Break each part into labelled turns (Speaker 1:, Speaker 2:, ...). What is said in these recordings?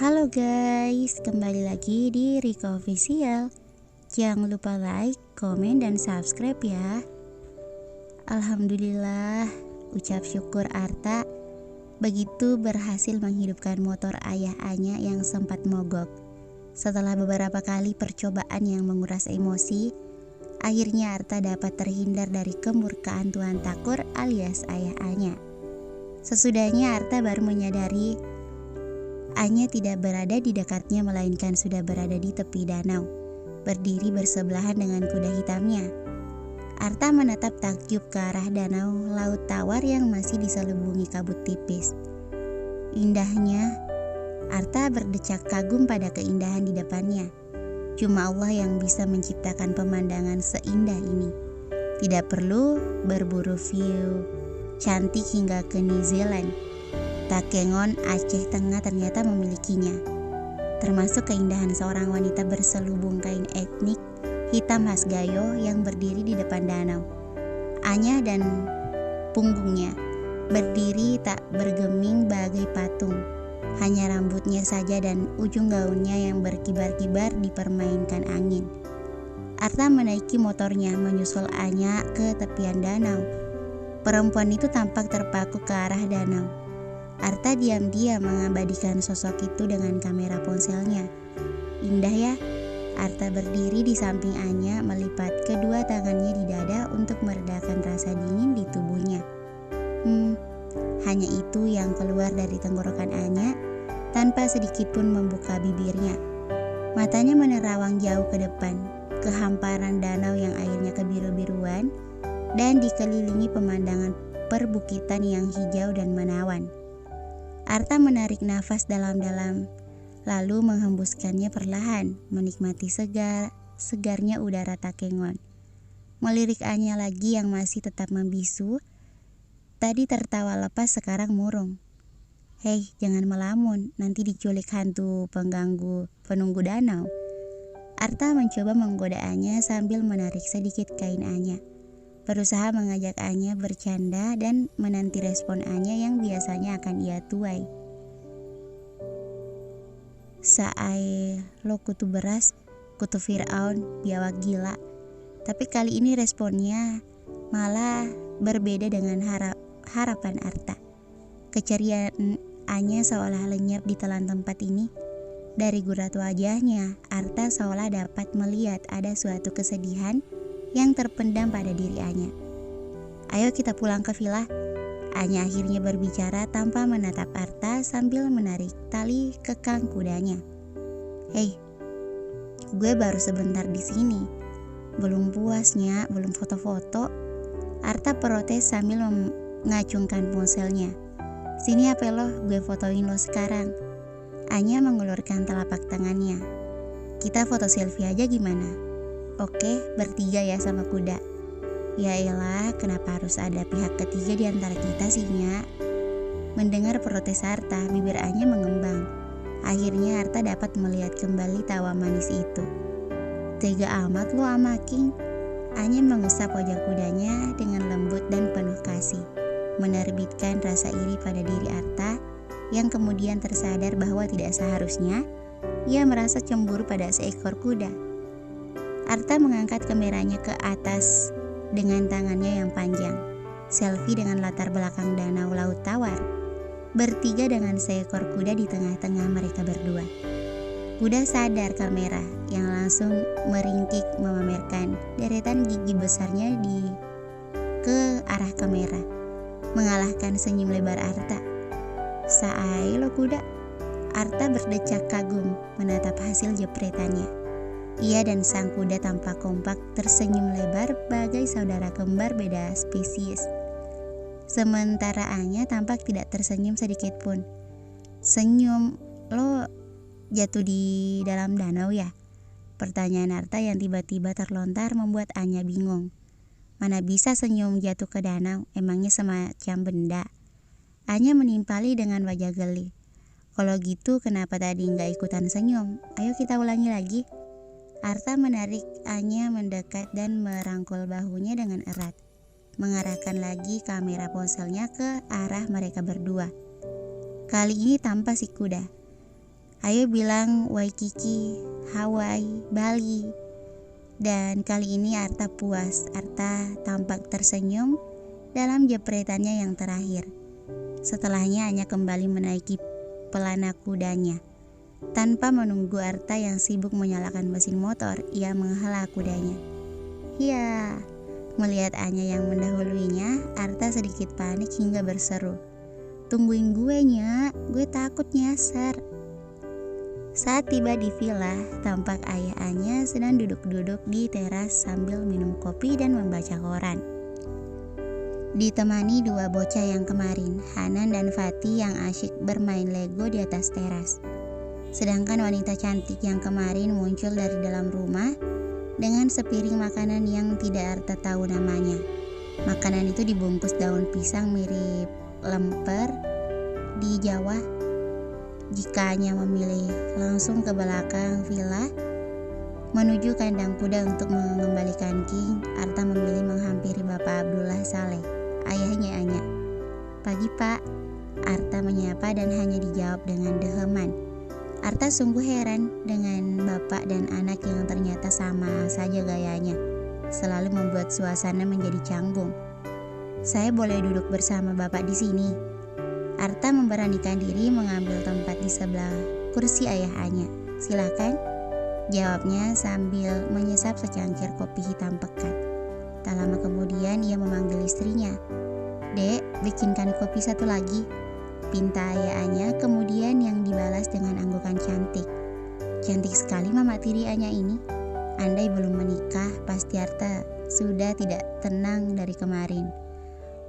Speaker 1: Halo guys, kembali lagi di Rika Official. Jangan lupa like, komen, dan subscribe ya. Alhamdulillah, ucap syukur Arta begitu berhasil menghidupkan motor ayah Anya yang sempat mogok. Setelah beberapa kali percobaan yang menguras emosi, akhirnya Arta dapat terhindar dari kemurkaan Tuan Takur alias ayah Anya. Sesudahnya Arta baru menyadari Anya tidak berada di dekatnya melainkan sudah berada di tepi danau, berdiri bersebelahan dengan kuda hitamnya. Arta menatap takjub ke arah danau laut tawar yang masih diselubungi kabut tipis. Indahnya, Arta berdecak kagum pada keindahan di depannya. Cuma Allah yang bisa menciptakan pemandangan seindah ini. Tidak perlu berburu view cantik hingga ke New Zealand. Takengon, Aceh Tengah ternyata memilikinya. Termasuk keindahan seorang wanita berselubung kain etnik hitam khas Gayo yang berdiri di depan danau. Anya dan punggungnya berdiri tak bergeming bagai patung. Hanya rambutnya saja dan ujung gaunnya yang berkibar-kibar dipermainkan angin. Arta menaiki motornya menyusul Anya ke tepian danau. Perempuan itu tampak terpaku ke arah danau. Arta diam-diam mengabadikan sosok itu dengan kamera ponselnya. Indah ya. Arta berdiri di samping Anya, melipat kedua tangannya di dada untuk meredakan rasa dingin di tubuhnya. Hanya itu yang keluar dari tenggorokan Anya, tanpa sedikit pun membuka bibirnya. Matanya menerawang jauh ke depan, ke hamparan danau yang airnya kebiru-biruan, dan dikelilingi pemandangan perbukitan yang hijau dan menawan. Arta menarik nafas dalam-dalam, lalu menghembuskannya perlahan, menikmati segarnya udara Takengon. Melirik Anya lagi yang masih tetap membisu, tadi tertawa lepas sekarang murung. Hei, jangan melamun, nanti diculik hantu penunggu danau. Arta mencoba menggodaannya sambil menarik sedikit kain Anya. Berusaha mengajak Anya bercanda dan menanti respon Anya yang biasanya akan ia tuai. Saai lo kutu beras, kutu Fir'aun, biawak gila. Tapi kali ini responnya malah berbeda dengan harapan Arta. Keceriaan Anya seolah lenyap di telan tempat ini. Dari gurat wajahnya, Arta seolah dapat melihat ada suatu kesedihan yang terpendam pada diri Anya. Ayo kita pulang ke villa. Anya akhirnya berbicara tanpa menatap Arta sambil menarik tali kekang kudanya. Hei, gue baru sebentar di sini. Belum puasnya, belum foto-foto. Arta protes sambil mengacungkan ponselnya. Sini HP lo, gue fotoin lo sekarang. Anya mengulurkan telapak tangannya. Kita foto selfie aja gimana? Oke, bertiga ya sama kuda. Ya elah, kenapa harus ada pihak ketiga di antara kita sih, Nya? Mendengar protes Arta, bibir Anya mengembang. Akhirnya Arta dapat melihat kembali tawa manis itu. Tega amat lo ama King. Anya mengusap wajah kudanya dengan lembut dan penuh kasih, menerbitkan rasa iri pada diri Arta yang kemudian tersadar bahwa tidak seharusnya ia merasa cemburu pada seekor kuda. Arta mengangkat kameranya ke atas dengan tangannya yang panjang. Selfie dengan latar belakang danau laut tawar. Bertiga dengan seekor kuda di tengah-tengah mereka berdua. Kuda sadar kamera yang langsung meringkik memamerkan deretan gigi besarnya ke arah kamera, mengalahkan senyum lebar Arta. Saai lo kuda. Arta berdecak kagum menatap hasil jepretannya. Ia dan sang kuda tampak kompak tersenyum lebar bagai saudara kembar beda spesies. Sementara Anya tampak tidak tersenyum sedikit pun. Senyum, lo jatuh di dalam danau ya? Pertanyaan Arta yang tiba-tiba terlontar membuat Anya bingung. Mana bisa senyum jatuh ke danau, emangnya semacam benda? Anya menimpali dengan wajah geli. Kalau gitu kenapa tadi nggak ikutan senyum? Ayo kita ulangi lagi. Arta menarik Anya mendekat dan merangkul bahunya dengan erat, mengarahkan lagi kamera ponselnya ke arah mereka berdua. Kali ini tanpa si kuda. Ayo bilang Waikiki, Hawaii, Bali. Dan kali ini Arta puas. Arta tampak tersenyum dalam jepretannya yang terakhir. Setelahnya hanya kembali menaiki pelana kudanya. Tanpa menunggu Arta yang sibuk menyalakan mesin motor, ia menghela kudanya. Ya, melihat Anya yang mendahuluinya, Arta sedikit panik hingga berseru, "Tungguin gue, Nya, gue takut nyasar." Saat tiba di villa, tampak ayah Anya sedang duduk-duduk di teras sambil minum kopi dan membaca koran. Ditemani dua bocah yang kemarin, Hanan dan Fatih yang asyik bermain Lego di atas teras. Sedangkan wanita cantik yang kemarin muncul dari dalam rumah dengan sepiring makanan yang tidak Arta tahu namanya. Makanan itu dibungkus daun pisang mirip lemper di Jawa. Jika hanya memilih langsung ke belakang villa menuju kandang kuda untuk mengembalikan King, Arta memilih menghampiri Bapak Abdullah Saleh, ayahnya Anya. "Pagi, Pak." Arta menyapa dan hanya dijawab dengan deheman. Arta sungguh heran dengan bapak dan anak yang ternyata sama saja gayanya, selalu membuat suasana menjadi canggung. "Saya boleh duduk bersama bapak di sini?" Arta memberanikan diri mengambil tempat di sebelah kursi ayah Anya. "Silakan," jawabnya sambil menyesap secangkir kopi hitam pekat. Tak lama kemudian ia memanggil istrinya. "Dek, bikinkan kopi satu lagi," pinta ayah Anya, kemudian yang dibalas dengan anggukan cantik. "Cantik sekali mama tiri Anya ini. Andai belum menikah, pasti Arta sudah tidak tenang dari kemarin."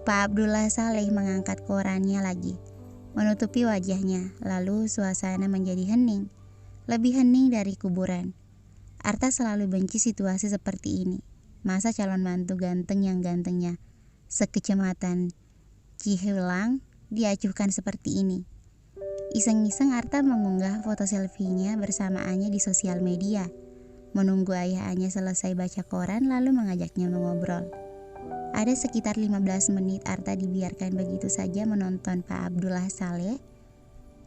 Speaker 1: Pak Abdullah Saleh mengangkat korannya lagi, menutupi wajahnya, lalu suasana menjadi hening, lebih hening dari kuburan. Arta selalu benci situasi seperti ini. Masa calon mantu ganteng yang gantengnya sekecamatan Cihulang diacuhkan seperti ini. Iseng-iseng Arta mengunggah foto selfie-nya bersamaannya di sosial media, menunggu ayah Anya selesai baca koran lalu mengajaknya mengobrol. Ada sekitar 15 menit Arta dibiarkan begitu saja menonton Pak Abdullah Saleh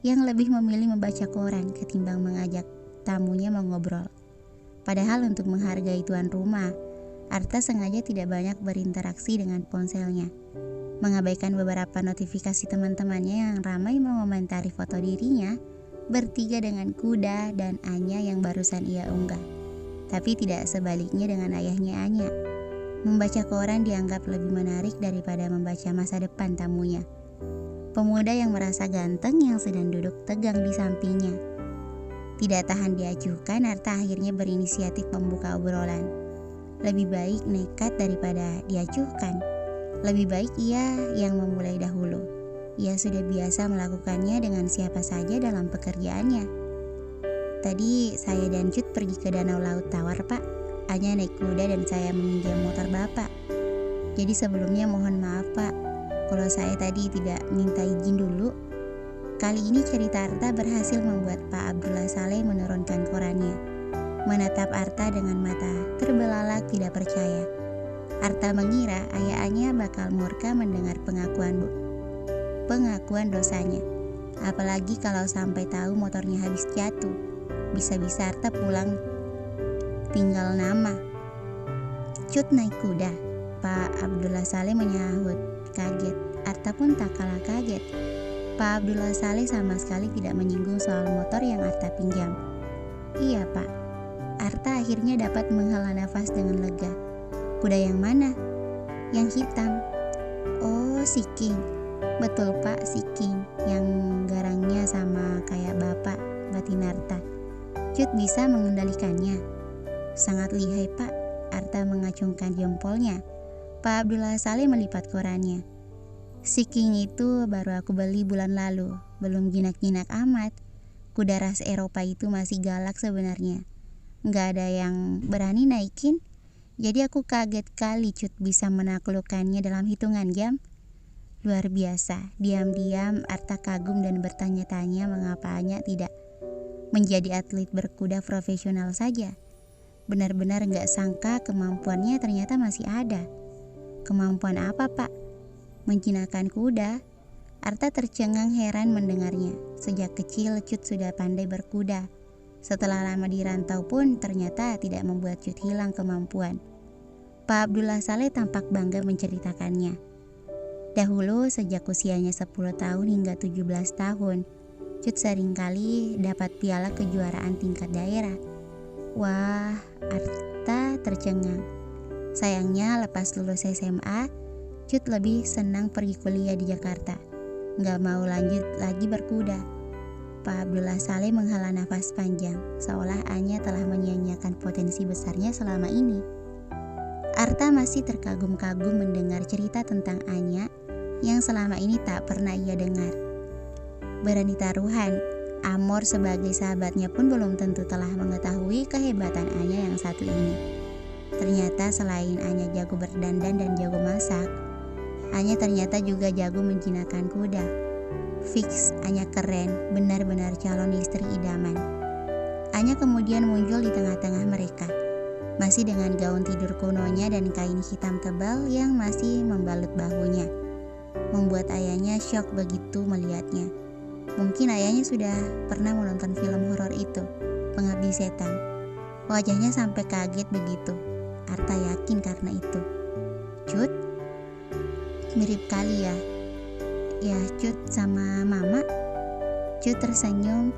Speaker 1: yang lebih memilih membaca koran ketimbang mengajak tamunya mengobrol. Padahal untuk menghargai tuan rumah, Arta sengaja tidak banyak berinteraksi dengan ponselnya, mengabaikan beberapa notifikasi teman-temannya yang ramai mengomentari foto dirinya bertiga dengan kuda dan Anya yang barusan ia unggah. Tapi tidak sebaliknya dengan ayahnya Anya. Membaca koran dianggap lebih menarik daripada membaca masa depan tamunya, pemuda yang merasa ganteng yang sedang duduk tegang di sampingnya. Tidak tahan diacuhkan, Arta akhirnya berinisiatif membuka obrolan. Lebih baik nekat daripada diacuhkan. Lebih baik ia yang memulai dahulu. Ia sudah biasa melakukannya dengan siapa saja dalam pekerjaannya. "Tadi saya dan Cut pergi ke Danau Laut Tawar, Pak. Anya naik kuda dan saya meminjam motor Bapak. Jadi sebelumnya mohon maaf, Pak, kalau saya tadi tidak minta izin dulu." Kali ini cerita Arta berhasil membuat Pak Abdullah Saleh menurunkan korannya, menatap Arta dengan mata terbelalak tidak percaya. Arta mengira ayahnya bakal murka mendengar pengakuan dosanya. Apalagi kalau sampai tahu motornya habis jatuh. Bisa-bisa Arta pulang tinggal nama. "Cut naik kuda?" Pak Abdullah Saleh menyahut kaget. Arta pun tak kalah kaget. Pak Abdullah Saleh sama sekali tidak menyinggung soal motor yang Arta pinjam. "Iya, Pak." Arta akhirnya dapat menghela nafas dengan lega. "Kuda yang mana?" "Yang hitam." "Oh, si King." "Betul, Pak, si King yang garangnya sama kayak Bapak," batin Arta. "Cut bisa mengendalikannya?" "Sangat lihai, Pak." Arta mengacungkan jempolnya. Pak Abdullah Saleh melipat korannya. "Si King itu baru aku beli bulan lalu. Belum jinak-jinak amat. Kuda ras Eropa itu masih galak sebenarnya. Nggak ada yang berani naikin. Jadi aku kaget kali Cut bisa menaklukkannya dalam hitungan jam." Luar biasa. Diam-diam Arta kagum dan bertanya-tanya mengapa Anya tidak menjadi atlet berkuda profesional saja. Benar-benar nggak sangka kemampuannya ternyata masih ada. "Kemampuan apa, Pak?" "Menjinakkan kuda." Arta tercengang heran mendengarnya. Sejak kecil Cut sudah pandai berkuda. Setelah lama di rantau pun ternyata tidak membuat Cut hilang kemampuan. Pak Abdullah Saleh tampak bangga menceritakannya. Dahulu sejak usianya 10 tahun hingga 17 tahun, Cut seringkali dapat piala kejuaraan tingkat daerah. Wah, Arta tercengang. Sayangnya lepas lulus SMA, Cut lebih senang pergi kuliah di Jakarta. Nggak mau lanjut lagi berkuda. Pak Abdullah Saleh menghela nafas panjang, seolah Anya telah menyia-nyiakan potensi besarnya selama ini. Arta masih terkagum-kagum mendengar cerita tentang Anya yang selama ini tak pernah ia dengar. Berani taruhan, Amor sebagai sahabatnya pun belum tentu telah mengetahui kehebatan Anya yang satu ini. Ternyata selain Anya jago berdandan dan jago masak, Anya ternyata juga jago menjinakkan kuda. Fix, Anya keren, benar-benar calon istri idaman. Anya kemudian muncul di tengah-tengah mereka, masih dengan gaun tidur kunonya dan kain hitam tebal yang masih membalut bahunya. Membuat ayahnya syok begitu melihatnya. Mungkin ayahnya sudah pernah menonton film horor itu, Pengabdi Setan. Wajahnya sampai kaget begitu. Arta yakin karena itu. Cut, mirip kali ya. Ya, Cut sama Mama. Cut tersenyum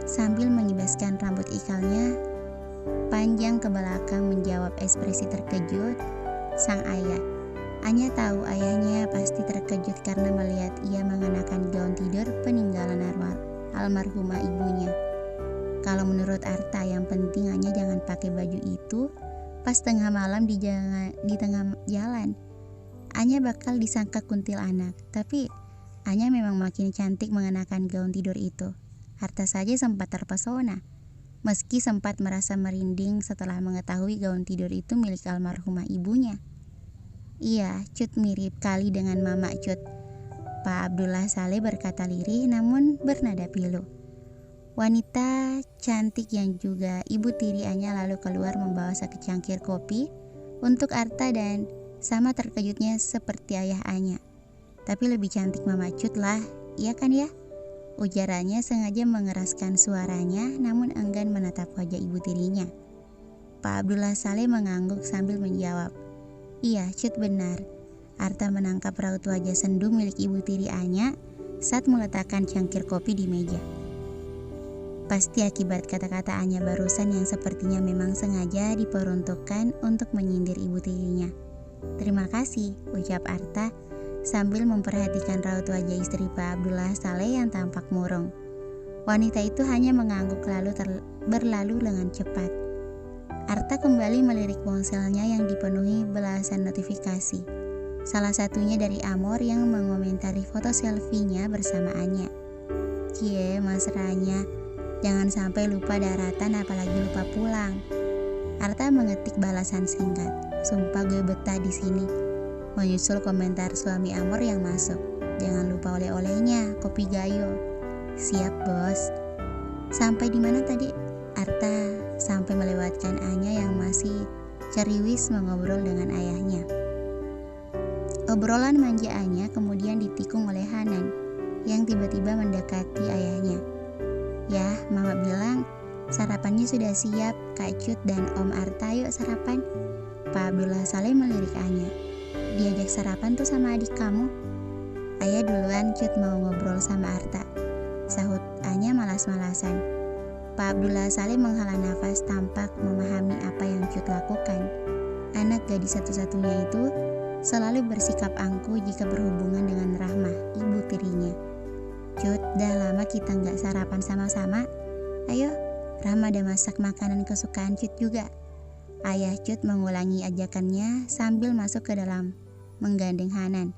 Speaker 1: sambil mengibaskan rambut ikalnya panjang ke belakang menjawab ekspresi terkejut sang ayah. Anya tahu ayahnya pasti terkejut karena melihat ia mengenakan gaun tidur peninggalan almarhumah ibunya. Kalau menurut Arta yang penting Anya jangan pakai baju itu pas tengah malam di tengah jalan. Anya bakal disangka kuntilanak, tapi Anya memang makin cantik mengenakan gaun tidur itu. Arta saja sempat terpesona, meski sempat merasa merinding setelah mengetahui gaun tidur itu milik almarhumah ibunya. Iya, Cut mirip kali dengan Mama Cut. Pak Abdullah Saleh berkata lirih namun bernada pilu. Wanita cantik yang juga ibu tiri Anya lalu keluar membawa secangkir kopi untuk Arta dan sama terkejutnya seperti ayah Anya. Tapi lebih cantik Mama Cut lah, iya kan ya? Ujarannya sengaja mengeraskan suaranya namun enggan menatap wajah ibu tirinya. Pak Abdullah Saleh mengangguk sambil menjawab, iya, Cut benar. Arta menangkap raut wajah sendu milik ibu tiri Anya saat meletakkan cangkir kopi di meja. Pasti akibat kata-kata Anya barusan yang sepertinya memang sengaja diperuntukkan untuk menyindir ibu tirinya. Terima kasih, ucap Arta sambil memperhatikan raut wajah istri Pak Abdullah Saleh yang tampak murung. Wanita itu hanya mengangguk lalu berlalu dengan cepat. Arta kembali melirik ponselnya yang dipenuhi belasan notifikasi. Salah satunya dari Amor yang mengomentari foto selfie-nya bersama Anya. Cie, mesranya. Jangan sampai lupa daratan apalagi lupa pulang. Arta mengetik balasan singkat. Sumpah gue betah di sini. Menyusul komentar suami Amor yang masuk. Jangan lupa oleh-olehnya, kopi gayo. Siap, Bos. Sampai di mana tadi? Arta sampai melewatkan Anya yang masih ceriwis mengobrol dengan ayahnya. Obrolan manja Anya kemudian ditikung oleh Hanan yang tiba-tiba mendekati ayahnya. Ya, Mama bilang sarapannya sudah siap, Kak Cut dan Om Arta yuk sarapan. Pak Abdullah Saleh melirik Anya. Diajak sarapan tuh sama adik kamu. Ayah duluan, Cut mau ngobrol sama Arta, sahut Anya malas-malasan. Pak Abdullah Saleh menghela nafas tampak memahami apa yang Cut lakukan. Anak gadis satu-satunya itu selalu bersikap angkuh jika berhubungan dengan Rahmah, ibu tirinya. Cut, dah lama kita nggak sarapan sama-sama. Ayo, Rahmah ada masak makanan kesukaan Cut juga. Ayah Cut mengulangi ajakannya sambil masuk ke dalam, menggandeng Hanan.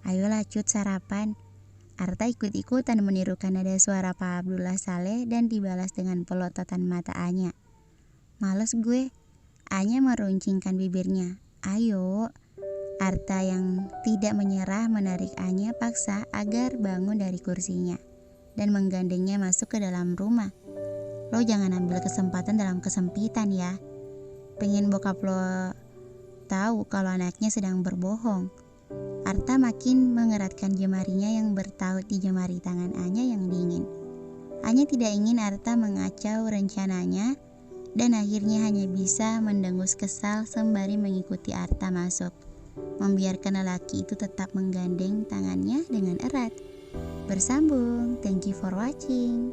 Speaker 1: Ayolah Cut sarapan. Arta ikut-ikutan menirukan nada suara Pak Abdullah Saleh dan dibalas dengan pelototan mata Anya. Males gue. Anya meruncingkan bibirnya. Ayo. Arta yang tidak menyerah menarik Anya paksa agar bangun dari kursinya dan menggandengnya masuk ke dalam rumah. Lo jangan ambil kesempatan dalam kesempitan ya. Pengen bokap lo tahu kalau anaknya sedang berbohong. Arta makin mengeratkan jemarinya yang bertaut di jemari tangan Anya yang dingin. Anya tidak ingin Arta mengacau rencananya dan akhirnya hanya bisa mendengus kesal sembari mengikuti Arta masuk, membiarkan lelaki itu tetap menggandeng tangannya dengan erat. Bersambung, thank you for watching.